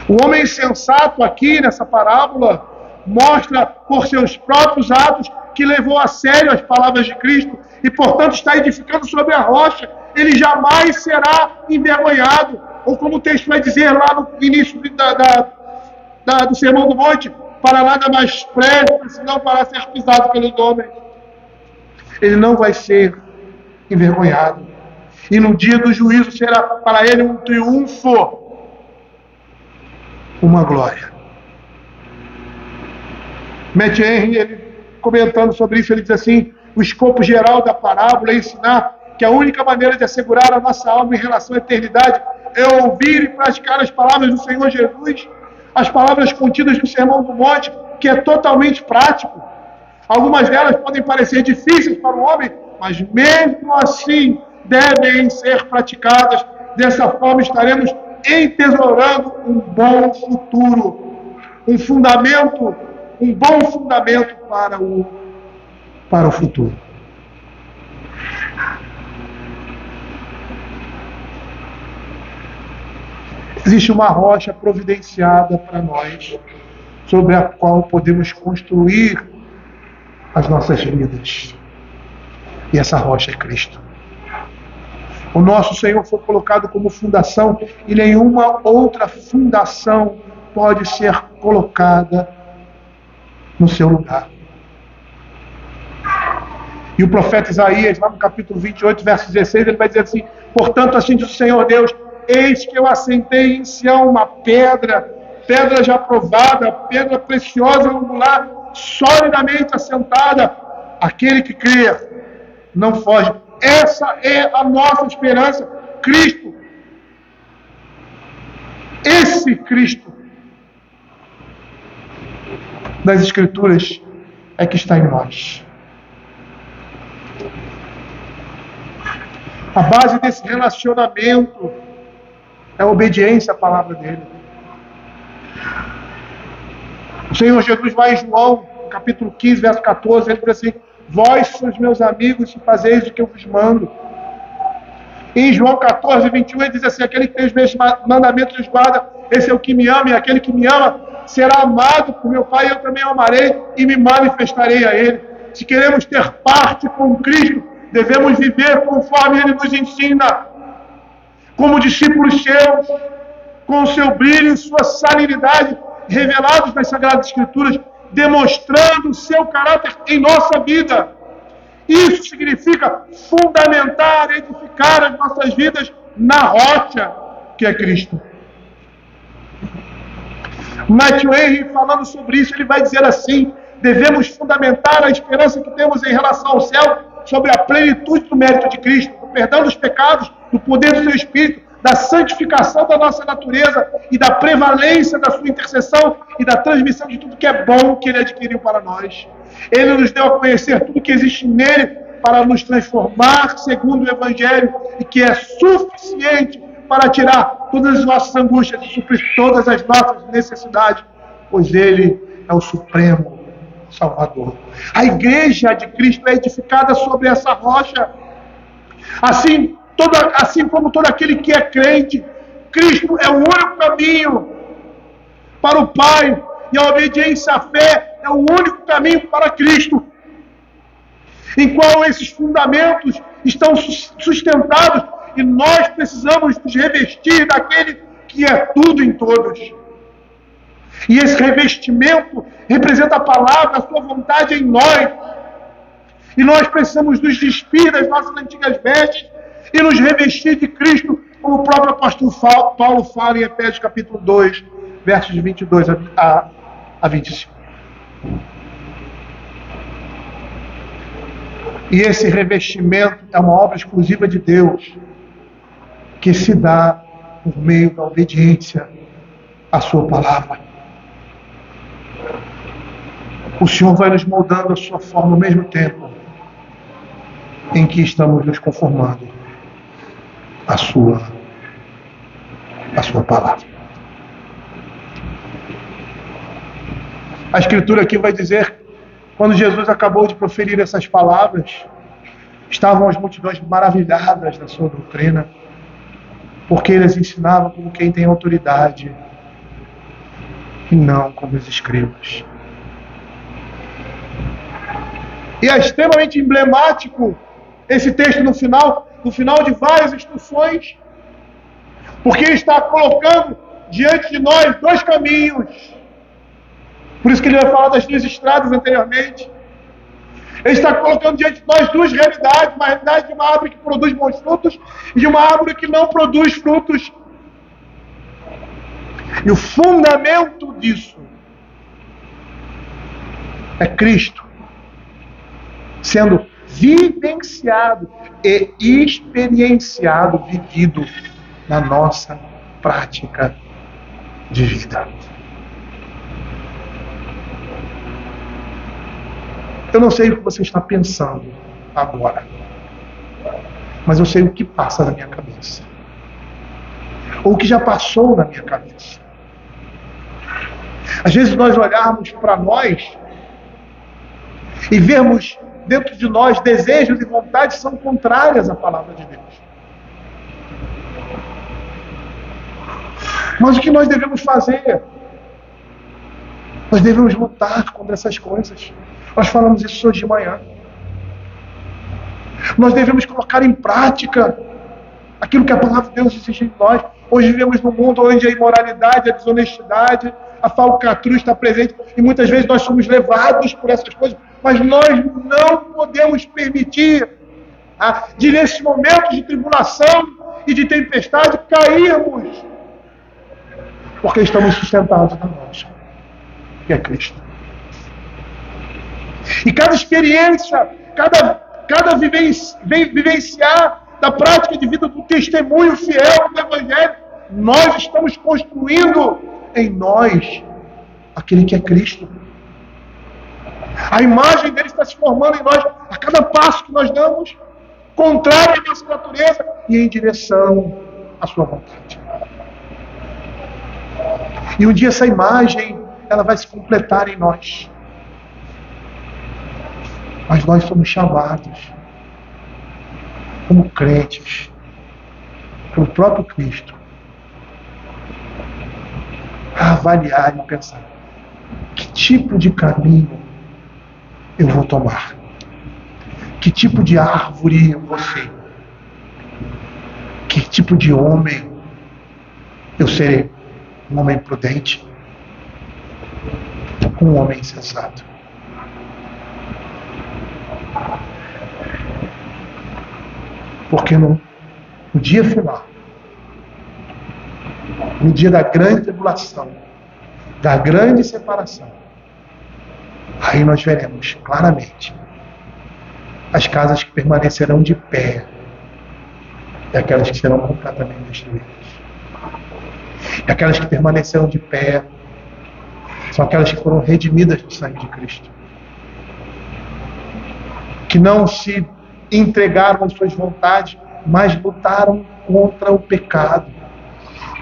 O homem insensato aqui nessa parábola mostra por seus próprios atos que levou a sério as palavras de Cristo e, portanto, está edificando sobre a rocha. Ele jamais será envergonhado. Ou como o texto vai dizer lá no início do Sermão do Monte, para nada mais presta, senão para ser pisado pelos homens. Ele não vai ser envergonhado. E no dia do juízo será para ele um triunfo, uma glória. Matt Henry, ele, comentando sobre isso, ele diz assim: o escopo geral da parábola é ensinar que a única maneira de assegurar a nossa alma em relação à eternidade é ouvir e praticar as palavras do Senhor Jesus, as palavras contidas no Sermão do Monte, que é totalmente prático. Algumas delas podem parecer difíceis para o homem, mas mesmo assim devem ser praticadas. Dessa forma estaremos entesourando um bom futuro, um bom fundamento para o futuro. Existe uma rocha providenciada para nós, sobre a qual podemos construir as nossas vidas. E essa rocha é Cristo. O nosso Senhor foi colocado como fundação e nenhuma outra fundação pode ser colocada no seu lugar. E o profeta Isaías, lá no capítulo 28, verso 16, ele vai dizer assim: portanto, assim diz o Senhor Deus, eis que eu assentei em Sião uma pedra já provada, pedra preciosa, angular, solidamente assentada. Aquele que crê não foge. Essa é a nossa esperança, Cristo. Esse Cristo das Escrituras é que está em nós. A base desse relacionamento é a obediência à palavra dele. O Senhor Jesus vai em João, capítulo 15, verso 14, ele diz assim: vós sois meus amigos se fazeis o que eu vos mando. Em João 14, 21, ele diz assim: aquele que tem os meus mandamentos os guarda, esse é o que me ama, e aquele que me ama será amado por meu Pai, eu também o amarei e me manifestarei a ele. Se queremos ter parte com Cristo, devemos viver conforme ele nos ensina, como discípulos seus, com o seu brilho e sua salinidade revelados nas Sagradas Escrituras, demonstrando o seu caráter em nossa vida. Isso significa fundamentar, edificar as nossas vidas na rocha, que é Cristo. Matthew Henry, falando sobre isso, ele vai dizer assim: devemos fundamentar a esperança que temos em relação ao céu sobre a plenitude do mérito de Cristo, do perdão dos pecados, do poder do seu Espírito, da santificação da nossa natureza e da prevalência da sua intercessão e da transmissão de tudo que é bom que ele adquiriu para nós. Ele nos deu a conhecer tudo que existe nele para nos transformar segundo o Evangelho e que é suficiente para tirar todas as nossas angústias e suprir todas as nossas necessidades, pois ele é o Supremo Salvador. A igreja de Cristo é edificada sobre essa rocha. Assim como todo aquele que é crente, Cristo é o único caminho para o Pai, e a obediência à fé é o único caminho para Cristo, em qual esses fundamentos estão sustentados, e nós precisamos nos revestir daquele que é tudo em todos. E esse revestimento representa a palavra, a sua vontade em nós. E nós precisamos nos despir das nossas antigas vestes e nos revestir de Cristo, como o próprio apóstolo Paulo fala em Efésios capítulo 2, versos de 22 a 25. E esse revestimento é uma obra exclusiva de Deus, que se dá por meio da obediência à sua palavra. O Senhor vai nos moldando a sua forma ao mesmo tempo em que estamos nos conformando à sua palavra. A Escritura aqui vai dizer, quando Jesus acabou de proferir essas palavras, estavam as multidões maravilhadas da sua doutrina, porque ele as ensinava como quem tem autoridade e não como os escribas. E é extremamente emblemático esse texto no final de várias instruções, porque ele está colocando diante de nós dois caminhos. Por isso que ele vai falar das duas estradas anteriormente. Ele está colocando diante de nós duas realidades, uma realidade de uma árvore que produz bons frutos e de uma árvore que não produz frutos. E o fundamento disso é Cristo sendo vivenciado e experienciado, vivido na nossa prática de vida. Eu não sei o que você está pensando agora, mas eu sei o que passa na minha cabeça, ou o que já passou na minha cabeça. Às vezes nós olharmos para nós e vermos dentro de nós desejos e vontades que são contrárias à palavra de Deus. Mas o que nós devemos fazer? Nós devemos lutar contra essas coisas. Nós falamos isso hoje de manhã. Nós devemos colocar em prática aquilo que a palavra de Deus exige de nós. Hoje vivemos num mundo onde a imoralidade, a desonestidade, a falcatrua está presente e muitas vezes nós somos levados por essas coisas, mas nós não podemos permitir de nesses momentos de tribulação e de tempestade cairmos, porque estamos sustentados na rocha, que é Cristo. E cada experiência, cada vivenciar da prática de vida, do testemunho fiel do Evangelho, nós estamos construindo em nós aquele que é Cristo. A imagem dele está se formando em nós a cada passo que nós damos, contrário à nossa natureza e em direção à sua vontade. E um dia essa imagem, ela vai se completar em nós. Mas nós somos chamados, como crentes, pelo próprio Cristo, a avaliar e pensar: que tipo de caminho eu vou tomar? Que tipo de árvore eu vou ser? Que tipo de homem eu serei? Um homem prudente? Um homem sensato? Porque no dia final, no dia da grande tribulação, da grande separação, aí nós veremos claramente as casas que permanecerão de pé e aquelas que serão completamente destruídas. E aquelas que permanecerão de pé são aquelas que foram redimidas do sangue de Cristo, que não se entregaram às suas vontades, mas lutaram contra o pecado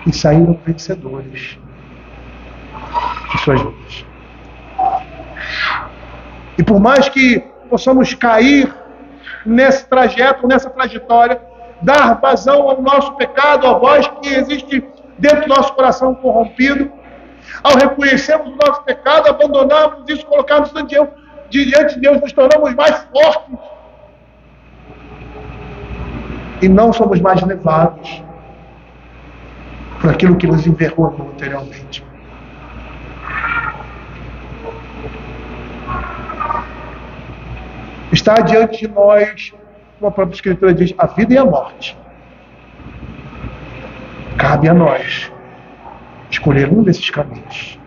e saíram vencedores de suas lutas. E por mais que possamos cair nesse trajeto, nessa trajetória, dar vazão ao nosso pecado, à voz que existe dentro do nosso coração corrompido, ao reconhecermos o nosso pecado, abandonarmos isso, colocarmos diante de Deus, nos tornamos mais fortes e não somos mais levados por aquilo que nos envergonhou anteriormente. Está diante de nós, como a própria Escritura diz, a vida e a morte. Cabe a nós escolher um desses caminhos.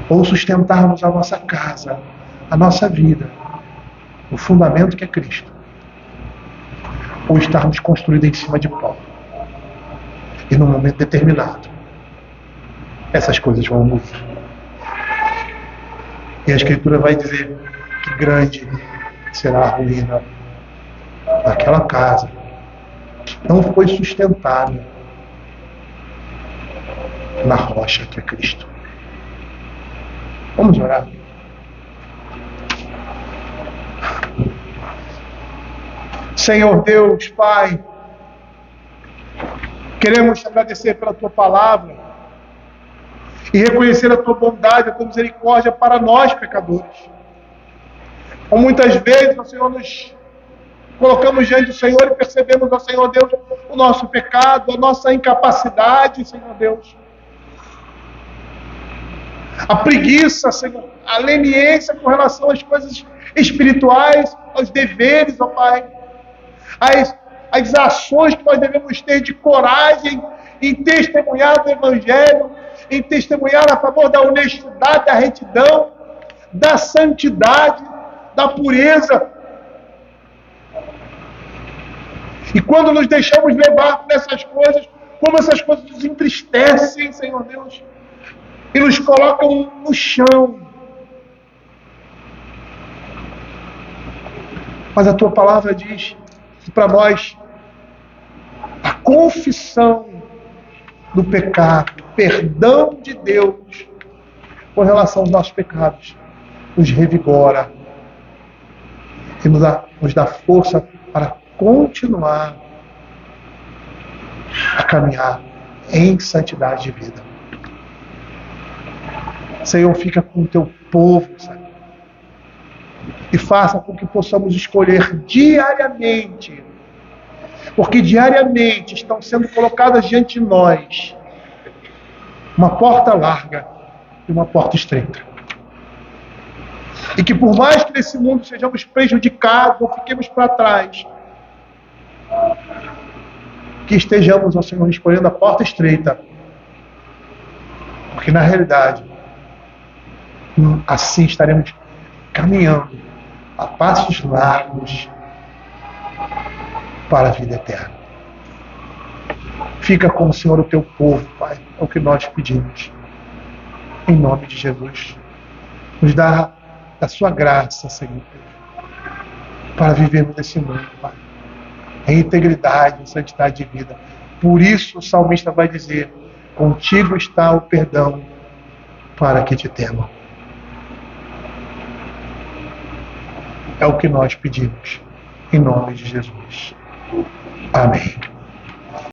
Ou sustentarmos a nossa casa, a nossa vida, no fundamento que é Cristo, ou estarmos construídos em cima de pó. E num momento determinado, essas coisas vão mudar. E a Escritura vai dizer que grande será a ruína daquela casa que não foi sustentada na rocha que é Cristo. Vamos orar. Senhor Deus, Pai, queremos te agradecer pela Tua palavra e reconhecer a Tua bondade, a Tua misericórdia para nós, pecadores. Como muitas vezes, ó Senhor, nos colocamos diante do Senhor e percebemos, ó Senhor Deus, o nosso pecado, a nossa incapacidade, Senhor Deus. A preguiça, Senhor, a leniência com relação às coisas espirituais, aos deveres, ó Pai. As ações que nós devemos ter de coragem em testemunhar do Evangelho, em testemunhar a favor da honestidade, da retidão, da santidade, da pureza. E quando nos deixamos levar por essas coisas, como essas coisas nos entristecem, Senhor Deus, e nos colocam no chão. Mas a Tua palavra diz que para nós a confissão do pecado, o perdão de Deus com relação aos nossos pecados, nos revigora e nos dá força para continuar a caminhar em santidade de vida. Senhor, fica com o Teu povo, Senhor, e faça com que possamos escolher diariamente, porque diariamente estão sendo colocadas diante de nós uma porta larga e uma porta estreita. E que por mais que nesse mundo sejamos prejudicados ou fiquemos para trás, que estejamos, ó Senhor, escolhendo a porta estreita, porque na realidade assim estaremos caminhando a passos largos para a vida eterna. Fica com o Senhor o Teu povo, Pai, é o que nós pedimos. Em nome de Jesus. Nos dá a Sua graça, Senhor, para vivermos nesse mundo, Pai, em integridade, em santidade de vida. Por isso o salmista vai dizer: contigo está o perdão para que te temam. É o que nós pedimos, em nome de Jesus. Amém.